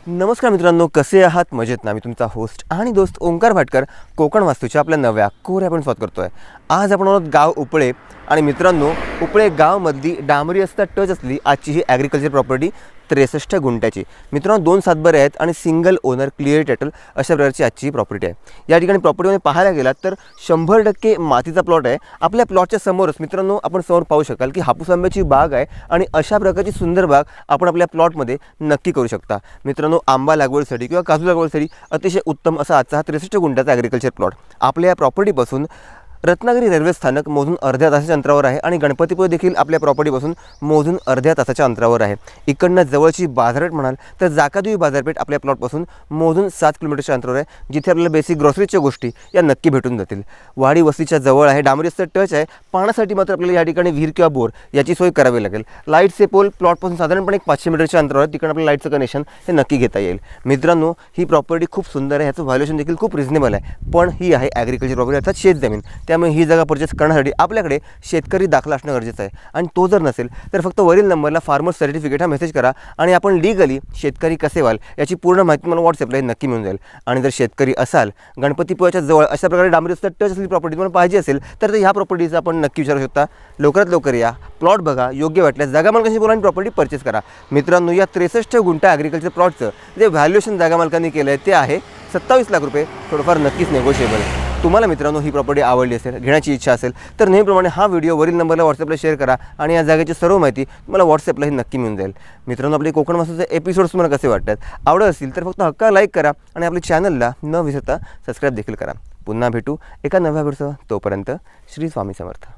नमस्कार मित्रांनो, कसे आहात? मजेत ना? मी तुमचा होस्ट आणि दोस्त ओंकार भाटकर कोकण वास्तूच्या आपल्या नव्या कोऱ्या पण स्वागत करतोय। आज आपण आहोत गाव उपळे आणि मित्रांनो, उपळे गावमधली डांबरी रस्ता टच असली आजची ही ॲग्रिकल्चर प्रॉपर्टी 63 गुंठ्याची। मित्रांनो 2 सातबारे आहेत आणि सिंगल ओनर क्लिअर टायटल अशा प्रकारची आजची प्रॉपर्टी आहे। या ठिकाणी प्रॉपर्टीमध्ये पाहायला गेलात तर 100% मातीचा प्लॉट आहे। आपल्या प्लॉटच्या समोरच मित्रांनो आपण समोर पाहू शकाल की हापूस आंब्याची बाग आहे आणि अशा प्रकारची सुंदर बाग आपण आपल्या प्लॉटमध्ये नक्की करू शकता। मित्रांनो आंबा लागवडीसाठी किंवा काजू लागवडीसाठी अतिशय उत्तम असा आजचा हा 63 गुंठ्याचा ॲग्रिकल्चर प्लॉट आपल्या या प्रॉपर्टीपासून रत्नागिरी रेल्वे स्थानक मोजून अर्ध्या तासाच्या अंतरावर आहे आणि गणपतीपुळे देखील आपल्या प्रॉपर्टीपासून मोजून अर्ध्या तासाच्या अंतरावर आहे। इकडनं जवळची बाजारपेठ म्हणाल तर जाकादेवी बाजारपेठ आपल्या प्लॉटपासून मोजून 7 किलोमीटरच्या अंतरावर आहे, जिथे आपल्याला बेसिक ग्रोसरीच्या गोष्टी या नक्की भेटून जातील। वाडी वस्तीच्या जवळ आहे, डांबरी रस्ता टच आहे। पाण्यासाठी मात्र आपल्याला या ठिकाणी विहीर किंवा बोर याची सोय करावी लागेल। लाईटचे पोल प्लॉटपासून साधारणपणे 500 मीटरच्या अंतरावर आहे, तिकडे आपल्याला लाईटचं कनेक्शन हे नक्की घेता येईल। मित्रांनो ही प्रॉपर्टी खूप सुंदर आहे, ह्याचं व्हॅल्युएशन देखील खूप रिजनेबल आहे, पण ही आहे ॲग्रिकल्चर प्रॉपर्टी अर्थात शेत जमीन। त्यामुळे ही जागा परचेस करण्यासाठी आपल्याकडे शेतकरी दाखला असणं गरजेचं आहे आणि तो जर नसेल तर फक्त वरील नंबरला फार्मर सर्टिफिकेट हा मेसेज करा आणि आपण लीगली शेतकरी कसे व्हाल याची पूर्ण माहिती मला व्हॉट्सअपला नक्की मिळून जाईल। आणि जर शेतकरी असाल गणपतीपुळ्याच्या जवळ अशा प्रकारे डांबरी रस्ता टच असलेली प्रॉपर्टी तुम्हाला पाहिजे असेल तर ह्या प्रॉपर्टीचा आपण नक्की विचारू शकता। लवकरात लवकर या, प्लॉट बघा, योग्य वाटल्यास जागा मालकांशी बोला आणि प्रॉपर्टी परचेस करा। मित्रांनो या 63 गुंठा ॲग्रिकल्चर प्लॉटचं जे व्हॅल्युएशन जागा मालकांनी केलं आहे ते आहे 27 लाख रुपये, थोडंफार नक्कीच नेगोशिएबल आहे। तुम्हाला मित्रांनो ही प्रॉपर्टी आवडली असेल, घेण्याची इच्छा असेल तर नेहमीप्रमाणे हा व्हिडिओ वरील नंबरला व्हॉट्सअपला शेअर करा आणि या जागेची सर्व माहिती तुम्हाला व्हॉट्सअपलाही नक्की मिळून जाईल। मित्रांनो आपले कोकण वास्तूचे एपिसोड्स तुम्हाला कसे वाटतात, आवडत असतील तर फक्त हक्का लाईक करा आणि आपल्या चॅनलला न विसरता सबस्क्राईब देखील करा। पुन्हा भेटू एका नव्या व्हिडिओसह, तोपर्यंत श्री स्वामी समर्थ।